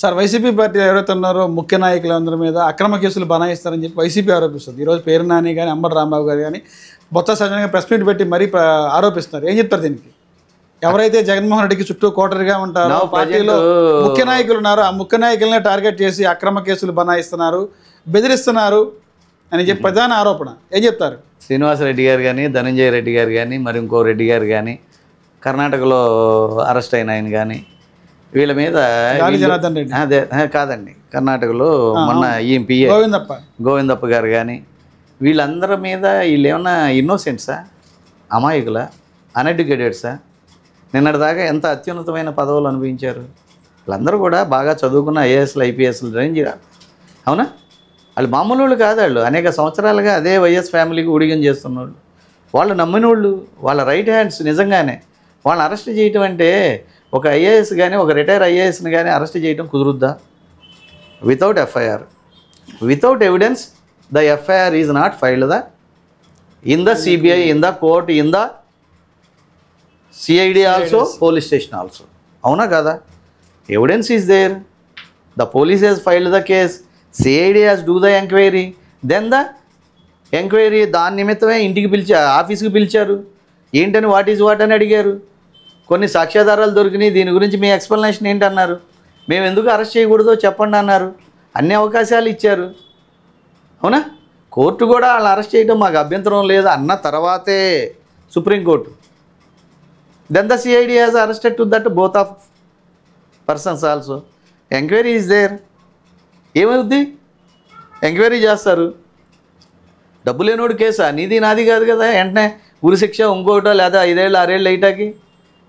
Sir YCP party ఎవరైతే ఉన్నారో ముఖ్య నాయకులందరి మీద అక్రమ కేసులు బనాయిస్తారని చెప్పి వైసీపీ ఆరోపిస్తుంది. ఈరోజు పేరు నాని కానీ అంబటి రాంబాబు గారు కానీ బొత్స సత్యనారాయణ ప్రెస్ మీట్ పెట్టి మరీ ఆరోపిస్తున్నారు. ఏం చెప్తారు దీనికి? ఎవరైతే జగన్మోహన్ రెడ్డికి చుట్టూ కోటరిగా ఉంటారో పార్టీలో ముఖ్య నాయకులు ఉన్నారో ఆ ముఖ్య నాయకులనే టార్గెట్ చేసి అక్రమ కేసులు బనాయిస్తున్నారు, బెదిరిస్తున్నారు అని చెప్పి ప్రధాన ఆరోపణ. ఏం చెప్తారు? శ్రీనివాసరెడ్డి గారు కానీ, ధనంజయ రెడ్డి గారు కానీ, మరి ఇంకో రెడ్డి గారు కానీ, కర్ణాటకలో అరెస్ట్ అయిన ఆయన కానీ, వీళ్ళ మీద జనార్దన్ రెడ్డి అదే కాదండి, కర్ణాటకలో మొన్న ఈఎంపీ గోవిందప్ప గారు కానీ, వీళ్ళందరి మీద వీళ్ళు ఏమన్నా ఇన్నోసెంట్సా, అమాయకులా, అన్ఎడ్యుకేటెడ్సా? నిన్నటిదాకా ఎంత అత్యున్నతమైన పదవులు అనుభవించారు. వీళ్ళందరూ కూడా బాగా చదువుకున్న ఐఏఎస్లు ఐపీఎస్లు రేంజ్, అవునా? వాళ్ళు మామూలు వాళ్ళు కాదు, వాళ్ళు అనేక సంవత్సరాలుగా అదే వైఎస్ ఫ్యామిలీకి ఊడిగం చేస్తున్నవాళ్ళు, వాళ్ళు నమ్మిన వాళ్ళు, వాళ్ళ రైట్ హ్యాండ్స్. నిజంగానే వాళ్ళని అరెస్ట్ చేయటం అంటే ఒక ఐఏఎస్ కానీ ఒక రిటైర్ ఐఏఎస్ని కానీ అరెస్ట్ చేయడం కుదురుద్దా? Without FIR, without evidence, the FIR is not filed in the CBI, in the court, in the CID also, police station also. అవునా కదా? Evidence is there, the police has filed the case, CID has do the enquiry, then the enquiry. దాని నిమిత్తమే ఇంటికి ఆఫీస్కి పిలిచారు. ఏంటని what is what అని అడిగారు. కొన్ని సాక్ష్యాధారాలు దొరికినాయి, దీని గురించి మీ ఎక్స్ప్లెనేషన్ ఏంటన్నారు. మేము ఎందుకు అరెస్ట్ చేయకూడదో చెప్పండి అన్నారు. అన్ని అవకాశాలు ఇచ్చారు. అవునా? కోర్టు కూడా వాళ్ళని అరెస్ట్ చేయడం మాకు అభ్యంతరం లేదు అన్న తర్వాతే supreme court, then the CID has arrested to that both of persons also. Enquiry is there. ఏమవుద్ది? ఎంక్వైరీ చేస్తారు. డబ్బు లేనోడు కేసా? నీది నాది కాదు కదా. వెంటనే ఉరిశిక్ష ఇంకోటో లేదా 5 ఏళ్ళు 6 ఏళ్ళు అయిటాకి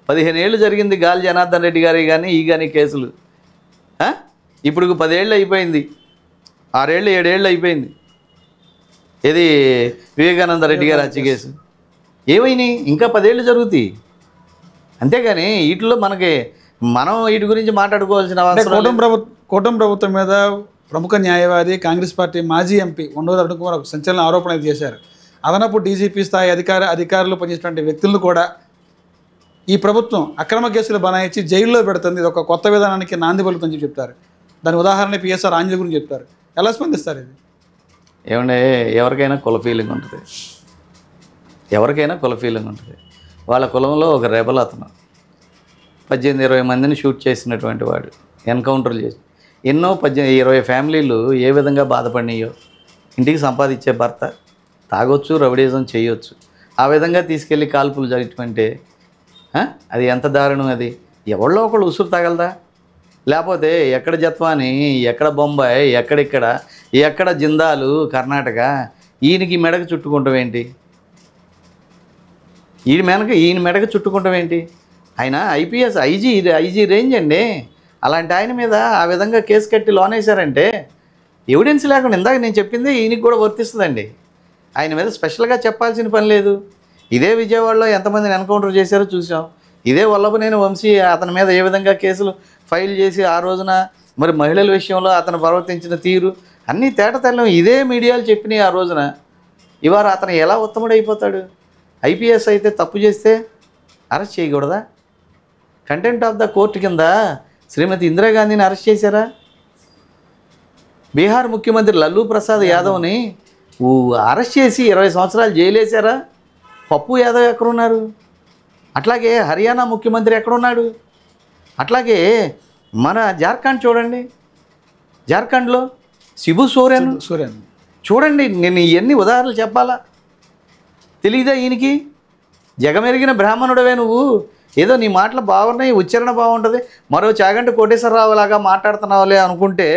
15 ఏళ్ళు జరిగింది గాలి జనార్దన్ రెడ్డి గారి కానీ ఈ కానీ కేసులు. ఇప్పుడు 10 ఏళ్ళు అయిపోయింది, 6 ఏళ్ళు 7 ఏళ్ళు అయిపోయింది. ఇది వివేకానంద రెడ్డి గారి హత్య కేసు. ఏమైనాయి? ఇంకా 10 ఏళ్ళు జరుగుతాయి. అంతేగాని వీటిలో మనం వీటి గురించి మాట్లాడుకోవాల్సిన అవసరం. కూటమి ప్రభుత్వం మీద ప్రముఖ న్యాయవాది కాంగ్రెస్ పార్టీ మాజీ ఎంపీ ఉండవల్లి అరుణ్ కుమార్ ఒక సంచలన ఆరోపణ అయితే చేశారు. అదనపు డీజీపీ స్థాయి అధికారులు పనిచేసినటువంటి వ్యక్తులను కూడా ఈ ప్రభుత్వం అక్రమ కేసులు బనాయించి జైల్లో పెడుతుంది. ఇది ఒక కొత్త విధానానికి నాంది పలుకుతుందని చెప్తారు. దాని ఉదాహరణ పిఎస్ఆర్ ఆంజనేయ గురించి చెప్తారు. ఎలా స్పందిస్తారు ఇది? ఏమంటే ఎవరికైనా కుల ఫీలింగ్ ఉంటుంది, ఎవరికైనా కుల ఫీలింగ్ ఉంటుంది. వాళ్ళ కులంలో ఒక రెబల్ అతను 18-20 మందిని షూట్ చేసినటువంటి వాడు, ఎన్కౌంటర్లు చేసి ఎన్నో 18-20 ఫ్యామిలీలు ఏ విధంగా బాధపడినాయో. ఇంటికి సంపాదించే భర్త తాగొచ్చు, రౌడీజం చేయొచ్చు, ఆ విధంగా తీసుకెళ్ళి కాల్పులు జరిగినటువంటి అది ఎంత దారుణం. అది ఎవళ్ళో ఒకళ్ళు ఉసురు తగలదా? లేకపోతే ఎక్కడ జత్వాని, ఎక్కడ బొంబాయి, ఎక్కడ జిందాలు కర్ణాటక, ఈయనకి మెడకు చుట్టుకుంటాం ఏంటి? ఈయన మెడకు చుట్టుకుంటాం ఏంటి? ఆయన ఐపీఎస్ ఐజీ రేంజ్ అండి. అలాంటి ఆయన మీద ఆ విధంగా కేసు కట్టి లోనేశారంటే ఎవిడెన్స్ లేకుండా ఇందాక నేను చెప్పింది ఈయనకి కూడా వర్తిస్తుందండి. ఆయన మీద స్పెషల్గా చెప్పాల్సిన పని లేదు. ఇదే విజయవాడలో ఎంతమందిని ఎన్కౌంటర్ చేశారో చూసాం. ఇదే వల్లభనేని వంశీ అతని మీద ఏ విధంగా కేసులు ఫైల్ చేసి ఆ రోజున మరి మహిళల విషయంలో అతను ప్రవర్తించిన తీరు అన్నీ తేటతెల్లం ఇదే మీడియాలు చెప్పినాయి ఆ రోజున. ఇవాళ అతను ఎలా ఉత్తముడైపోతాడు? ఐపీఎస్ అయితే తప్పు చేస్తే అరెస్ట్ చేయకూడదా? కంటెంప్ట్ ఆఫ్ ద కోర్టు కింద శ్రీమతి ఇందిరాగాంధీని అరెస్ట్ చేశారా? బీహార్ ముఖ్యమంత్రి లల్లూ ప్రసాద్ యాదవ్ని అరెస్ట్ చేసి 20 సంవత్సరాలు జైలు వేశారా? పప్పు యాదవ్ ఎక్కడున్నారు? అట్లాగే హర్యానా ముఖ్యమంత్రి ఎక్కడున్నాడు? అట్లాగే మన జార్ఖండ్ చూడండి, జార్ఖండ్లో శిబు సోరెన్ చూడండి. నేను ఇవన్నీ ఉదాహరణలు చెప్పాలా? తెలియదా ఈయనకి? జగమెరిగిన బ్రాహ్మణుడవే నువ్వు. ఏదో నీ మాటలు బాగున్నాయి, ఉచ్చారణ బాగుంటుంది, మరో చాగంటి కోటేశ్వరరావు లాగా మాట్లాడుతున్నావులే అనుకుంటే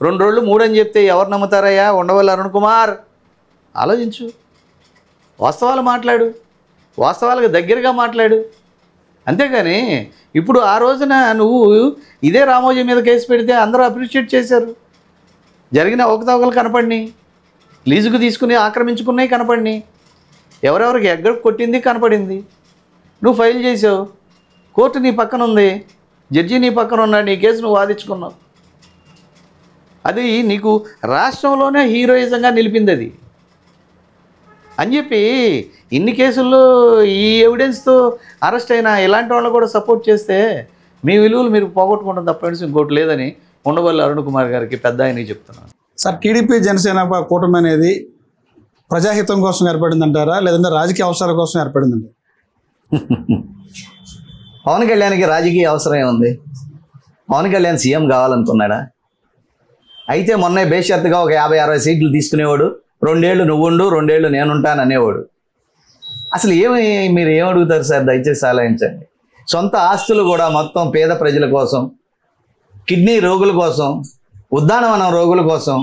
2 రోజులు 3 అని చెప్తే ఎవరు నమ్ముతారయ్యా? ఉండవల్లి అరుణ్ కుమార్, ఆలోచించు. వాస్తవాలు మాట్లాడు, వాస్తవాలకు దగ్గరగా మాట్లాడు. అంతేగాని ఇప్పుడు ఆ రోజున నువ్వు ఇదే రామోజీ మీద కేసు పెడితే అందరూ అప్రిషియేట్ చేశారు. జరిగిన అవకతవకలు కనపడినాయి, లీజుకు తీసుకుని ఆక్రమించుకున్నాయి కనపడినాయి, ఎవరెవరికి ఎగ్గర కొట్టింది కనపడింది. నువ్వు ఫైల్ చేసావు, కోర్టు నీ పక్కన ఉంది, జడ్జి నీ పక్కన ఉన్నాడు, నీ కేసు నువ్వు వాదించుకున్నావు. అది నీకు రాష్ట్రంలోనే హీరోయిజంగా నిలిపింది అది అని చెప్పి ఇన్ని కేసుల్లో ఈ ఎవిడెన్స్తో అరెస్ట్ అయిన ఇలాంటి వాళ్ళు కూడా సపోర్ట్ చేస్తే మీ విలువలు మీరు పోగొట్టుకుంటాం తప్ప ఇంకోటి లేదని ఉండవల్లి అరుణ్ కుమార్ గారికి పెద్ద ఆయనకి చెప్తున్నాను. సార్, టీడీపీ జనసేన కూటమి అనేది ప్రజాహితం కోసం ఏర్పడిందంటారా, లేదంటే రాజకీయ అవసరాల కోసం ఏర్పడిందండి? పవన్ కళ్యాణ్కి రాజకీయ అవసరం ఏముంది? పవన్ కళ్యాణ్ సీఎం కావాలనుకున్నాడా? అయితే మొన్నే బేషరతుగా ఒక 50-60 సీట్లు తీసుకునేవాడు, 2 ఏళ్ళు నువ్వుండు 2 ఏళ్ళు నేనుంటాను అనేవాడు. అసలు మీరు ఏమడుగుతారు సార్? దయచేసి ఆలోచించండి. సొంత ఆస్తులు కూడా మొత్తం పేద ప్రజల కోసం, కిడ్నీ రోగుల కోసం, ఉద్దానవనం రోగుల కోసం,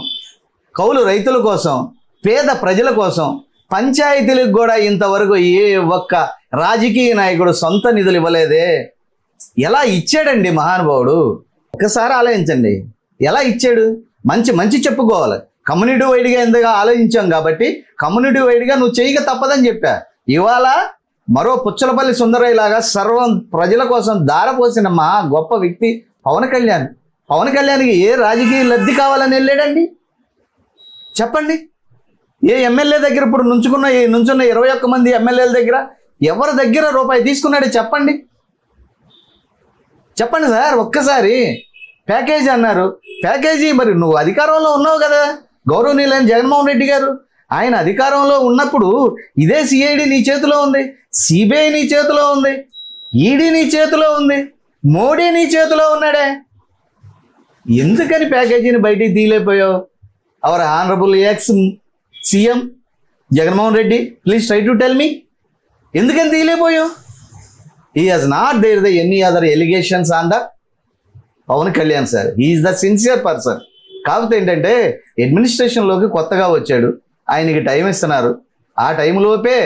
కౌలు రైతుల కోసం, పేద ప్రజల కోసం, పంచాయతీలకు కూడా ఇంతవరకు ఏ ఒక్క రాజకీయ నాయకుడు సొంత నిధులు ఇవ్వలేదే. ఎలా ఇచ్చాడండి మహానుభావుడు? ఒక్కసారి ఆలోచించండి, ఎలా ఇచ్చాడు? మంచి చెప్పుకోవాలి. కమ్యూనిటీ వైడ్గా ఎందుగా ఆలోచించాం కాబట్టి కమ్యూనిటీ వైడ్గా నువ్వు చేయక తప్పదని చెప్పా. ఇవాళ మరో పుచ్చలపల్లి సుందరయ్య లాగా సర్వం ప్రజల కోసం దారపోసిన మహా గొప్ప వ్యక్తి పవన్ కళ్యాణ్. పవన్ కళ్యాణ్కి ఏ రాజకీయ లబ్ధి కావాలని వెళ్ళాడండి? చెప్పండి. ఏ ఎమ్మెల్యే దగ్గర ఇప్పుడు నుంచున్న 21 మంది ఎమ్మెల్యేల దగ్గర ఎవరి దగ్గర రూపాయి తీసుకున్నాడో చెప్పండి. చెప్పండి సార్. ఒక్కసారి ప్యాకేజీ అన్నారు. ప్యాకేజీ మరి నువ్వు అధికారంలో ఉన్నావు కదా, గౌరవనీయులైన జగన్మోహన్ రెడ్డి గారు. ఆయన అధికారంలో ఉన్నప్పుడు ఇదే సిఐడి నీ చేతిలో ఉంది, సిబిఐ నీ చేతిలో ఉంది, ఈడీ నీ చేతిలో ఉంది, మోడీ నీ చేతిలో ఉన్నాడే. ఎందుకని ప్యాకేజీని బయటికి తీయలేకపోయావు? Our honourable ex CM Jaganmohan Reddy, please try to tell me, ఎందుకని తీయలేకపోయావు? He has not there the any other allegations on the Pawan Kalyan sir. He is the sincere person. కాకపోతే ఏంటంటే అడ్మినిస్ట్రేషన్లోకి కొత్తగా వచ్చాడు, ఆయనకి టైం ఇస్తున్నారు. ఆ టైంలోపే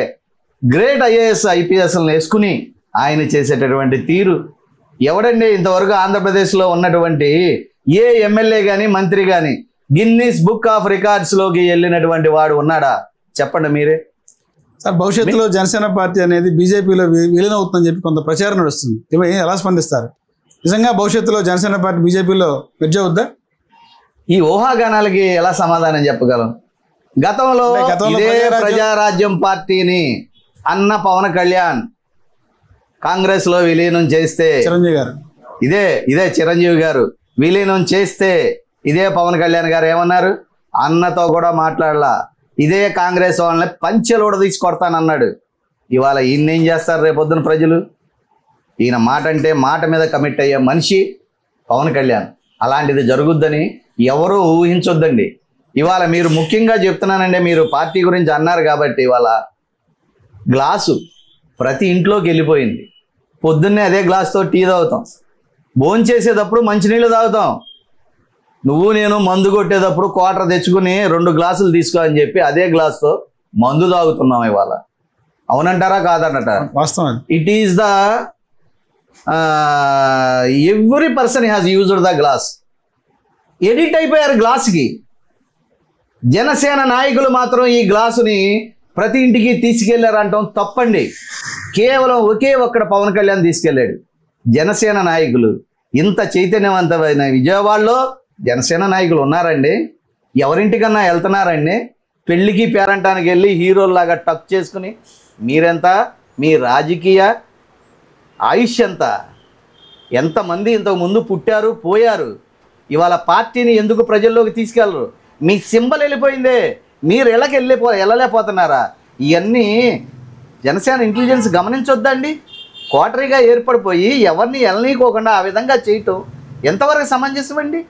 గ్రేట్ ఐఏఎస్ ఐపీఎస్లను వేసుకుని ఆయన చేసేటటువంటి తీరు ఎవడండి ఇంతవరకు ఆంధ్రప్రదేశ్లో ఉన్నటువంటి ఏ ఎమ్మెల్యే కానీ మంత్రి కానీ గిన్నీస్ బుక్ ఆఫ్ రికార్డ్స్లోకి వెళ్ళినటువంటి వాడు ఉన్నాడా? చెప్పండి మీరే. సార్, భవిష్యత్తులో జనసేన పార్టీ అనేది బీజేపీలో విలీనం అవుతుందని చెప్పి కొంత ప్రచారం నడుస్తుంది. ఎలా స్పందిస్తారు? నిజంగా భవిష్యత్తులో జనసేన పార్టీ బీజేపీలో మెర్జ్ అవుద్దా? ఈ ఊహాగానాలకి ఎలా సమాధానం చెప్పగలం? గతంలో ఇదే ప్రజారాజ్యం పార్టీని అన్న పవన్ కళ్యాణ్ కాంగ్రెస్లో విలీనం చేస్తే, చిరంజీవి గారు ఇదే చిరంజీవి గారు విలీనం చేస్తే ఇదే పవన్ కళ్యాణ్ గారు ఏమన్నారు? అన్నతో కూడా మాట్లాడలా, ఇదే కాంగ్రెస్ వాళ్ళని పంచెలోడ తీసి కొడతానన్నాడు. ఇవాళ ఈయన ఏం చేస్తారు రేపొద్దున ప్రజలు? ఈయన మాట అంటే మాట మీద కమిట్ అయ్యే మనిషి పవన్ కళ్యాణ్. అలాంటిది జరుగుద్దని ఎవరూ ఊహించొద్దండి. ఇవాళ మీరు ముఖ్యంగా చెప్తున్నానండి, మీరు పార్టీ గురించి అన్నారు కాబట్టి ఇవాళ గ్లాసు ప్రతి ఇంట్లోకి వెళ్ళిపోయింది. పొద్దున్నే అదే గ్లాస్తో టీ తాగుతాం, భోంచేసేటప్పుడు మంచినీళ్ళు తాగుతాం. నువ్వు నేను మందు కొట్టేటప్పుడు క్వార్టర్ తెచ్చుకుని 2 గ్లాసులు తీసుకో అని చెప్పి అదే గ్లాస్తో మందు తాగుతున్నాం ఇవాళ. అవునంటారా కాదన్నటారా? వాస్తవం. It is the every person has used the glass. Edit అయిపోయారు గ్లాస్కి. జనసేన నాయకులు మాత్రం ఈ గ్లాసుని ప్రతి ఇంటికి తీసుకెళ్లారంటాం తప్పండి. కేవలం ఒకే ఒక్కడ పవన్ కళ్యాణ్ తీసుకెళ్ళాడు. జనసేన నాయకులు ఇంత చైతన్యవంతమైన విజయవాడలో జనసేన నాయకులు ఉన్నారండి. ఎవరింటికన్నా వెళ్తున్నారండి? పెళ్ళికి పేరంటానికి వెళ్ళి హీరోల్లాగా టక్ చేసుకుని మీరెంత, మీ రాజకీయ ఆయుష్ ఎంతమంది ఇంతకుముందు పుట్టారు పోయారు. ఇవాళ పార్టీని ఎందుకు ప్రజల్లోకి తీసుకెళ్ళరు? మీ సింబల్ వెళ్ళిపోయిందే, మీరు వెళ్ళలేకపోతున్నారా? ఇవన్నీ జనసేన ఇంటెలిజెన్స్ గమనించొద్దండి. కోటరీగా ఏర్పడిపోయి ఎవరిని వెళ్ళనీయకోకుండా ఆ విధంగా చేయటం ఎంతవరకు సమంజసం అండి?